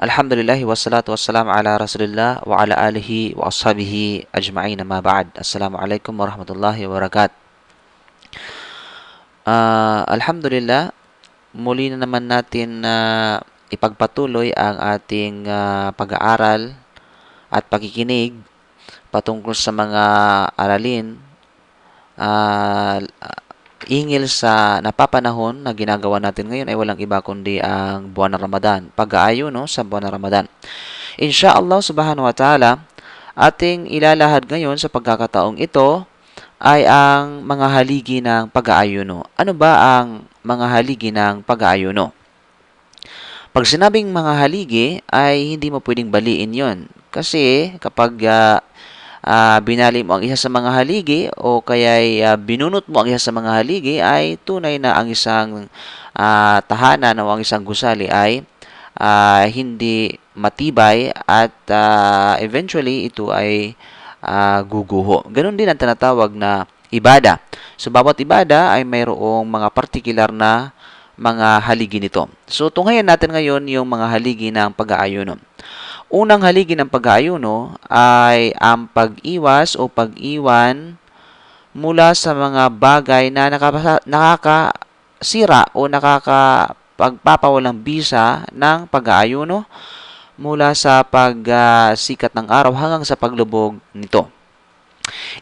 Alhamdulillah wassalatu wassalamu ala Rasulillah wa ala alihi wa ashabihi ajma'in ma ba'd. Assalamualaikum warahmatullahi wabarakatuh. Alhamdulillah, muli na naman natin na ipagpatuloy ang ating pag-aaral at pakikinig patungkol sa mga aralin ingil sa napapanahon na ginagawa natin ngayon ay walang iba kundi ang buwan ng Ramadan. Pag-aayuno sa buwan ng Ramadan. Insyaallah subhanahu wa ta'ala, ating ilalahad ngayon sa pagkakataong ito ay ang mga haligi ng pag-aayuno. Ano ba ang mga haligi ng pag-aayuno? Pag sinabing mga haligi ay hindi mo pwedeng baliin yon. Kasi kapag binali mo ang isa sa mga haligi o kaya binunot mo ang isa sa mga haligi ay tunay na ang isang tahanan o ang isang gusali ay hindi matibay at eventually ito ay guguho. Ganon din ang tinatawag na ibada. So bawat ibada ay mayroong mga partikular na mga haligi nito. So tunghayan natin ngayon yung mga haligi ng pag-aayuno. Unang haligi ng pag-aayuno ay ang pag-iwas o pag-iwan mula sa mga bagay na nakakasira o nakakapagpapawalang bisa ng pag-aayuno mula sa pagsikat ng araw hanggang sa paglubog nito.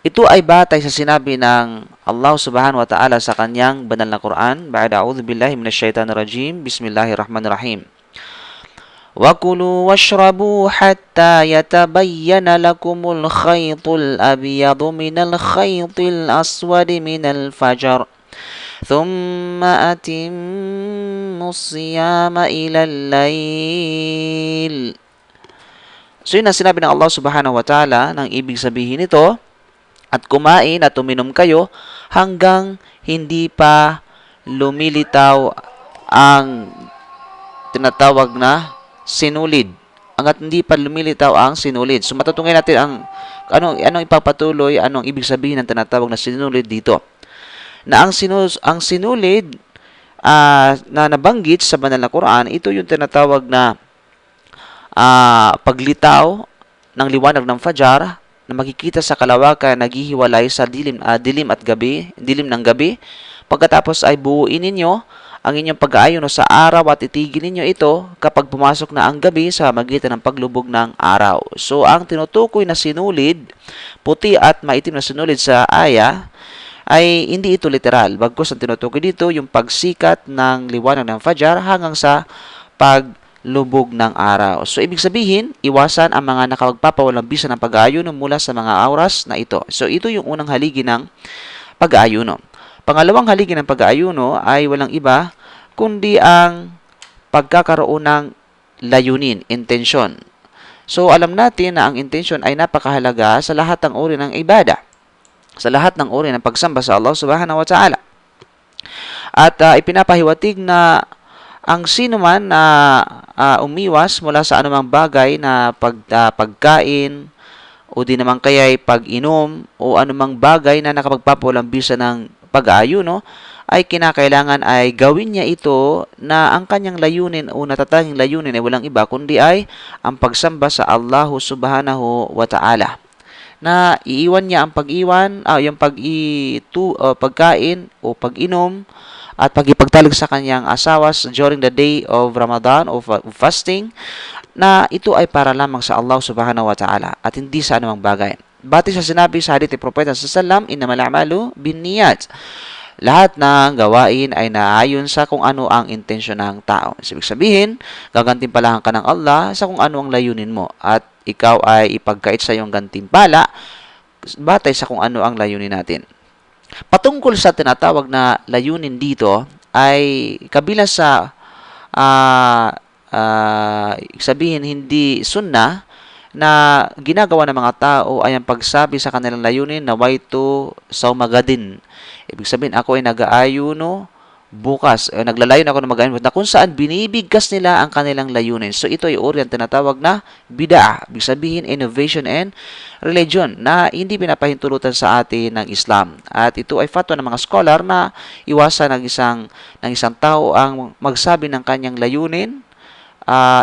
Ito ay batay sa sinabi ng Allah subhanahu wa ta'ala sa kanyang banal na Quran. Ba'da a'udhu billahi minasyaitanir rajim. Bismillahirrahmanirrahim. وَكُلُوا وَاشْرَبُوا حَتَّى يَتَبَيَّنَ لَكُمُ الْخَيْطُ الْأَبْيَضُ مِنَ الْخَيْطِ الْأَسْوَدِ مِنَ الْفَجْرِ ثُمَّ أَتِمُّوا الصِّيَامَ إِلَى اللَّيْلِ. So yun ang sinabi ng Allah subhanahu wa ta'ala, nang ibig sabihin nito, at kumain at uminom kayo hanggang hindi pa lumilitaw ang tinatawag na sinulid. Hanggat hindi pa lumilitaw ang sinulid. So matutungin natin anong ipapatuloy, anong ibig sabihin ng tinatawag na sinulid dito. Na ang sinulid na nabanggit sa banal na Quran, ito yung tinatawag na paglitaw ng liwanag ng fajar na makikita sa kalawakan naghihiwalay sa dilim ng gabi. Pagkatapos ay buuin ninyo ang inyong pag-aayon sa araw at itigil ninyo ito kapag pumasok na ang gabi sa magitan ng paglubog ng araw. So, ang tinutukoy na sinulid, puti at maitim na sinulid sa aya, ay hindi ito literal. Bagkus ang tinutukoy dito, yung pagsikat ng liwanag ng fajar hanggang sa paglubog ng araw. So, ibig sabihin, iwasan ang mga nakapagpapawalang bisa ng pag-aayon mula sa mga oras na ito. So, ito yung unang haligi ng pag-aayuno. Pangalawang haligi ng pag-aayuno ay walang iba kundi ang pagkakaroon ng layunin, intensyon. So, alam natin na ang intensyon ay napakahalaga sa lahat ng uri ng ibada, sa lahat ng uri ng pagsamba sa Allah subhanahu wa ta'ala. At ipinapahiwatig na ang sino man na umiwas mula sa anumang bagay na pagkain o di naman kaya'y pag-inom o anumang bagay na nakapagpapawalang bisa ng pag-aayuno, ay kinakailangan ay gawin niya ito na ang kanyang layunin o natatanging layunin ay walang iba kundi ay ang pagsamba sa Allah subhanahu wa ta'ala. Na iiwan niya ang pagkain o pag-inom at pagipagtalig sa kanyang asawa during the day of Ramadan o fasting, na ito ay para lamang sa Allah subhanahu wa ta'ala at hindi sa anumang bagay. Batay sa sinabi sa hadith ni Propeta sallallahu alaihi wasallam, innamal a'malu binniyat. Lahat ng gawain ay naayon sa kung ano ang intensyon ng tao. Ibig sabihin, gagantimpalahan ka ng Allah sa kung ano ang layunin mo at ikaw ay ipagkait sa iyong gantimpala batay sa kung ano ang layunin natin. Patungkol sa tinatawag na layunin dito ay kabilang sa sabihin hindi sunnah na ginagawa ng mga tao ay ang pagsabi sa kanilang layunin na nawaitu saumagadin. Ibig sabihin, ako ay nag-aayuno bukas, naglalayon ako ng mag-aayuno na kung saan binibigkas nila ang kanilang layunin. So ito ay uri ang tinatawag na bid'ah. Ibig sabihin, innovation and religion na hindi pinapahintulutan sa atin ng Islam. At ito ay fatwa ng mga scholar na iwasan ng isang tao ang magsabi ng kanyang layunin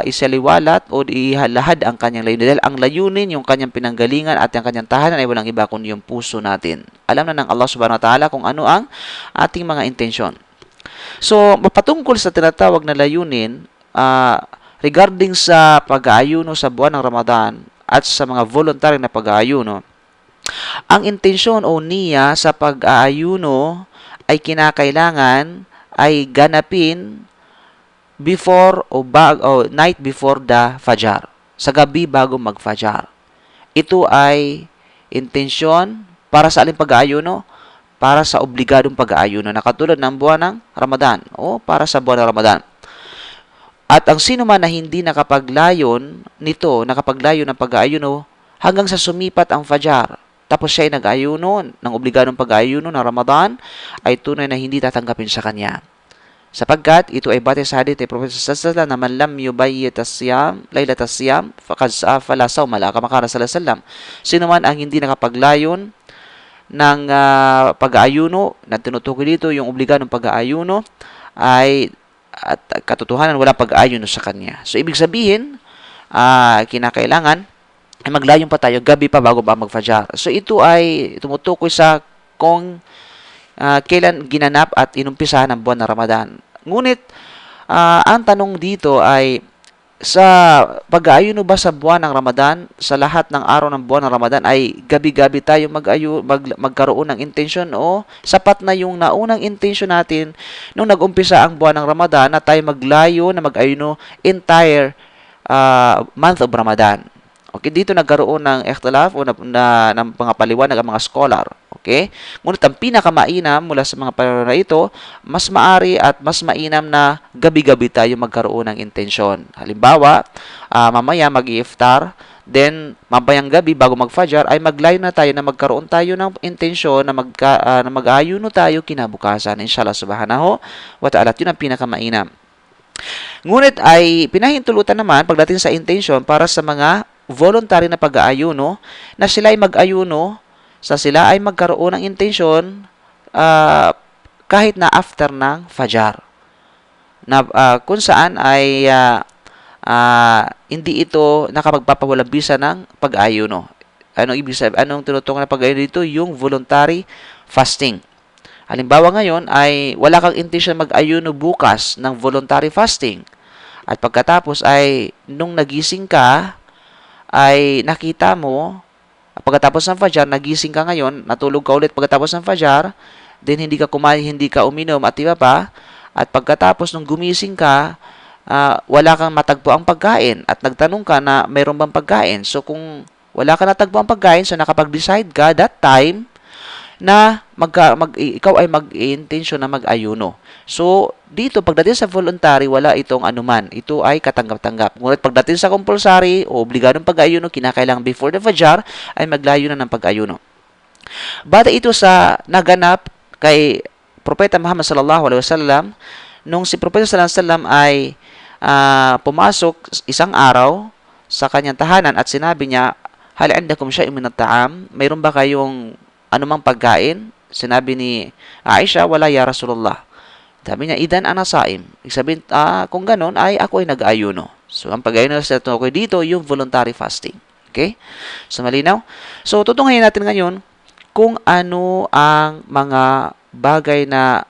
isaliwalat o ihalahad ang kanyang layunin. Dahil ang layunin, yung kanyang pinanggalingan at yung kanyang tahanan ay walang iba kundi yung puso natin. Alam na ng Allah subhanahu wa ta'ala kung ano ang ating mga intensyon. So, mapatungkol sa tinatawag na layunin, regarding sa pag-aayuno sa buwan ng Ramadan at sa mga voluntary na pag-aayuno, ang intensyon o niya sa pag-aayuno ay kinakailangan ay ganapin before o night before the Fajr. Sa gabi bago mag-Fajr. Ito ay intensyon para sa alin pag-aayuno? Para sa obligadong pag-aayuno na katulad ng buwan ng Ramadan o para sa buwan ng Ramadan. At ang sino man na hindi nakapaglayon ng pag-aayuno hanggang sa sumipat ang Fajr, tapos siya ay nag-ayuno ng obligadong pag-aayuno ng Ramadan, ay tunay na hindi tatanggapin sa kanya. Sapagkat ito ay batay sa hadith ay Propeta sallallahu alaihi wasallam na man lam yubayyit as-siyam laylat as-siyam faqad fala sawma la kama qala sallallahu alaihi wasallam. Sino man ang hindi nakapaglayon ng pag-aayuno na tinutukoy dito yung obligadong pag-aayuno ay at katotohanan wala pag-aayuno sa kanya. So ibig sabihin, kinakailangan ay maglayong pa tayo gabi pa bago pa mag-Fajr. So ito ay tumutukoy sa kung kailan ginanap at inumpisahan ang buwan ng Ramadan. Ngunit ang tanong dito ay sa pag-aayuno ba sa buwan ng Ramadan, sa lahat ng araw ng buwan ng Ramadan ay gabi-gabi tayo magkaroon ng intensyon o sapat na yung naunang intensyon natin nung nag-umpisa ang buwan ng Ramadan na tayo maglayo na mag-ayuno entire month of Ramadan. Okay, dito nagkaroon ng ikhtilaf o ng mga paliwanag ang mga scholar. Okay? Ngunit ang pinakamainam mula sa mga panahon na ito, mas maari at mas mainam na gabi-gabi tayo magkaroon ng intensyon. Halimbawa, mamaya mag-iftar, then mamayang gabi bago mag-Fajr ay maglayo na tayo na magkaroon tayo ng intensyon na mag-ayuno tayo kinabukasan. Inshallah subhanahu wa ta'ala. Yun ang pinakamainam. Ngunit ay pinahintulutan naman pagdating sa intention para sa mga voluntary na pag-aayuno na sila ay mag-ayuno sila ay magkaroon ng intensyon kahit na after ng Fajr. Na kung saan ay hindi ito nakapagpapawalang bisa ng pag-aayuno. Anong ibig sabihin? Anong tinutukoy na pag-aayuno dito? Yung voluntary fasting. Halimbawa ngayon ay wala kang intensyon mag-ayuno bukas ng voluntary fasting. At pagkatapos ay nung nagising ka ay nakita mo pagkatapos ng Fajr, nagising ka ngayon, natulog ka ulit pagkatapos ng Fajr, then hindi ka kumain, hindi ka uminom at iba pa, at pagkatapos nung gumising ka, wala kang matagpo ang pagkain at nagtanong ka na mayroon bang pagkain. So kung wala ka natagpo ang pagkain, so nakapag-decide ka that time na ikaw ay mag-intensyon na mag-ayuno. So, dito, pagdating sa voluntary, wala itong anuman. Ito ay katanggap-tanggap. Ngunit pagdating sa compulsory o obligadong pag-ayuno, kinakailangan before the Fajr, ay maglayo na ng pag-ayuno. Bata ito sa naganap kay Propeta Muhammad sallallahu alaihi wasallam, nung si Propeta sallallahu alaihi wasallam ay pumasok isang araw sa kanyang tahanan at sinabi niya, hal indakum shay'un min at-ta'am? Mayroon ba kayong anumang pagkain? Sinabi ni Aisha, wala ya Rasulullah. Sabi niya, idan ana saim. Ibig sabihin, kung ganon, ay ako ay nag-ayuno. So, ang pag-ayuno sa tukoy dito, yung voluntary fasting. Okay? So, malinaw? So, tutunghayin natin ngayon kung ano ang mga bagay na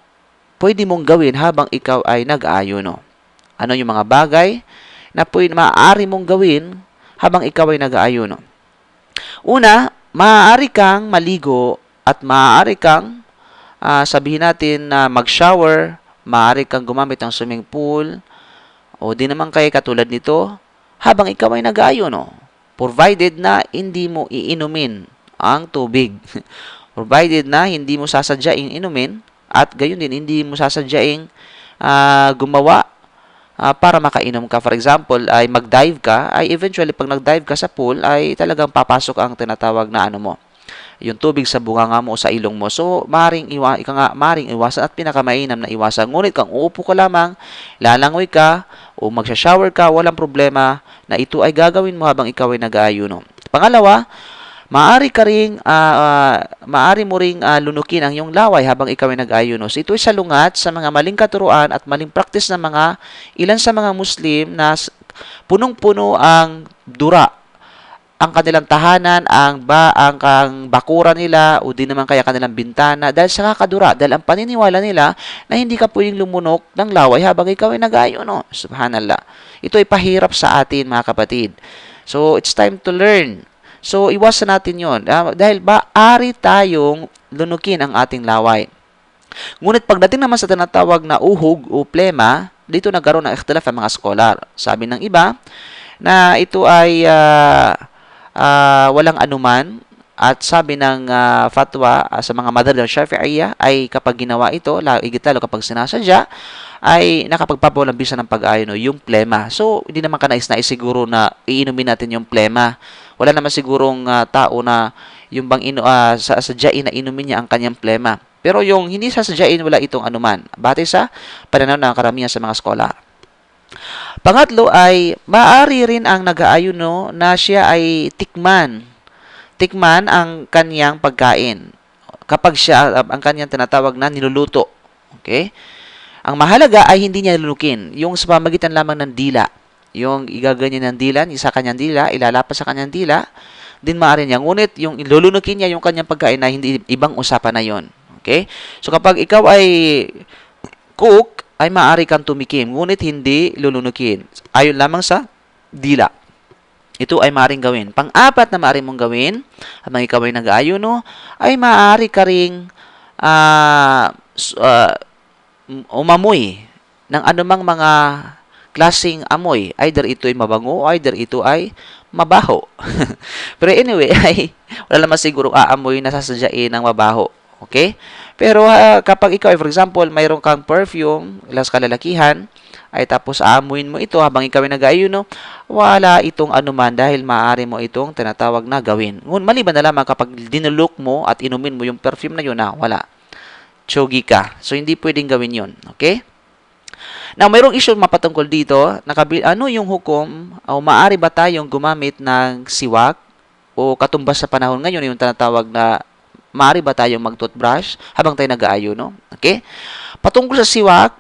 pwede mong gawin habang ikaw ay nag-ayuno. Ano yung mga bagay na maaari mong gawin habang ikaw ay nag-ayuno? Una, maaari kang maligo at maaari kang sabihin natin na mag-shower, maaari kang gumamit ng swimming pool o di naman kaya katulad nito habang ikaw ay nag-ayuno. Provided na hindi mo iinumin ang tubig. Provided na hindi mo sasadyaing inumin at gayon din hindi mo sasadyaing gumawa para makainom ka. For example, ay mag-dive ka, ay eventually pag nag-dive ka sa pool, ay talagang papasok ang tinatawag na yung tubig sa bunganga mo o sa ilong mo. So, maring iwasan at pinakamainam na iwasan. Ngunit kung uupo ka lamang, lalangoy ka o magsha-shower ka, walang problema na ito ay gagawin mo habang ikaw ay nag-aayuno. Pangalawa, Maaari ka ring maaari mo ring lunukin ang iyong laway habang ikaw ay nag-ayuno. So, ito ay salungat sa mga maling katuruan at maling praktis ng mga ilan sa mga Muslim na punong-puno ang dura ang kanilang tahanan, ang bakuran nila o di naman kaya kanilang bintana dahil sa kakadura, dahil ang paniniwala nila na hindi ka pwedeng lumunok ng laway habang ikaw ay nag-ayuno. Subhanallah. Ito ay pahirap sa atin, mga kapatid. So, it's time to learn. So, iwasan natin yon dahil maaari tayong lunukin ang ating laway. Ngunit pagdating naman sa tinatawag na uhog o plema, dito nagkaroon ng ikhtilaf ang mga scholar. Sabi ng iba na ito ay walang anuman at sabi ng fatwa sa mga madhab ng Shafi'iyya ay kapag ginawa ito, higit lalo kapag sinasadya, ay nakapagpapawalang bisa ng pag-ayuno yung plema. So, hindi naman kanais-nais siguro na iinumin natin yung plema. Wala naman sigurong tao na yung bang sasadyain na inumin niya ang kanyang plema. Pero yung hindi sasadyain, wala itong anuman. Batay sa pananaw ng karamihan sa mga scholar. Pangatlo ay, maaari rin ang nag-aayuno na siya ay tikman. Tikman ang kanyang pagkain. Kapag siya, ang kanyang tinatawag na niluluto. Okay? Ang mahalaga ay hindi niya lunukin. Yung sa pamagitan lamang ng dila. Yung igaganyan ng dila, sa kanyang dila, ilalapas sa kanyang dila, din maaari niya. Ngunit yung ilulunukin niya yung kanyang pagkain na hindi ibang usapan na yon. Okay? So kapag ikaw ay cook, ay maaari kang tumikim, ngunit hindi lulunukin. Ayon lamang sa dila. Ito ay maaaring gawin. Pang-apat na maaari mong gawin, habang ikaw ay nag-aayuno, ay maaari ka ring umamoy ng anumang mga klaseng amoy. Either ito ay mabango, either ito ay mabaho. Pero anyway, ay wala naman siguro aamoy na sasadyain ng mabaho. Okay? Pero kapag ikaw, for example, mayroon kang perfume, ilas kalalakihan, ay tapos aamuin mo ito habang ikaw ay nag-aayuno, wala itong anuman dahil maaari mo itong tinatawag na gawin. Ngunit maliban na lamang kapag dinulok mo at inumin mo yung perfume na yun, wala. Tsogi ka. So, hindi pwedeng gawin yun. Okay? Now, mayroong issue mapatungkol dito. Ano yung hukom o maaari ba tayong gumamit ng siwak o katumbas sa panahon ngayon yung tinatawag na maaari ba tayong mag-toothbrush habang tayo nag-aayuno? Okay? Patungkol sa siwak,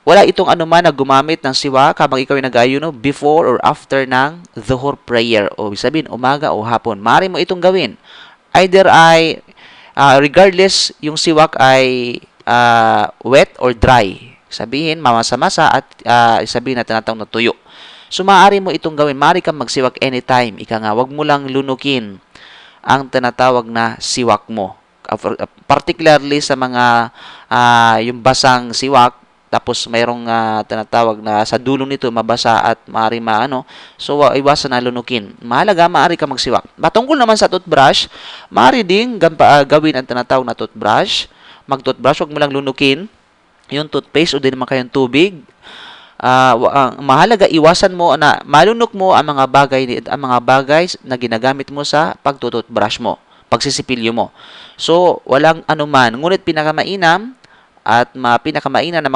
wala itong anuman na gumamit ng siwak habang ikaw ay nag-aayuno before or after ng dhuhr prayer. O sabihin, umaga o hapon. Maaari mo itong gawin. Either ay, regardless yung siwak ay wet or dry. Sabihin, mamasa-masa at sabihin na tinatawag na tuyo. So, maaari mo itong gawin. Maaari kang magsiwak anytime. Ika nga, wag mo lang lunukin ang tinatawag na siwak mo. Particularly sa mga yung basang siwak, tapos mayroong tinatawag na sa dulo nito mabasa at maaari maano. So, iwasan na lunukin. Mahalaga, maaari ka magsiwak. Patungkol naman sa toothbrush, maaari ding gawin ang tinatawag na toothbrush. Mag-toothbrush, wag mo lang lunukin yung toothpaste o din naman kayong tubig. Mahalaga, iwasan mo na malunok mo ang mga bagay na ginagamit mo sa pagtututbrush mo, pagsisipilyo mo. So, walang anuman. Ngunit pinakamainam na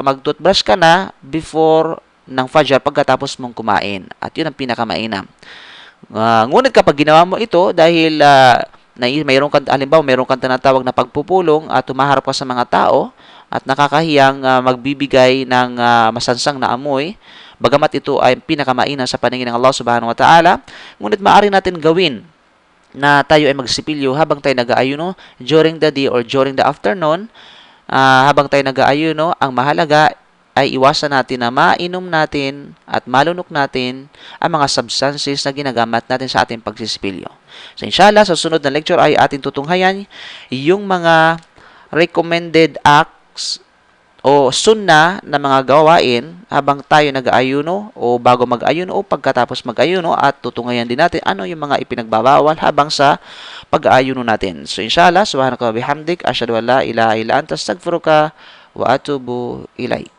magtutbrush ka na before ng Fajr pagkatapos mong kumain. At yun ang pinakamainam. Ngunit kapag ginawa mo ito dahil mayroon kang tinatawag na pagpupulong at tumaharap ka sa mga tao, at nakakahiyang magbibigay ng masansang na amoy, bagamat ito ay pinakamaina sa paningin ng Allah subhanahu wa ta'ala, ngunit maaari natin gawin na tayo ay magsipilyo habang tayo nag-aayuno during the day or during the afternoon. Habang tayo nag-aayuno, ang mahalaga ay iwasan natin na mainom natin at malunok natin ang mga substances na ginagamit natin sa ating pagsisipilyo. So inshallah, sa sunod na lecture ay ating tutunghayan yung mga recommended acts o sunna na mga gawain habang tayo nag-aayuno o bago mag-ayuno o pagkatapos mag-ayuno, at tutungayan din natin ano yung mga ipinagbabawal habang sa pag-aayuno natin. So inshallah, subhanaka wa bihamdik, asyhadu an la ilaha illa anta, astaghfiruka wa atubu ilaik.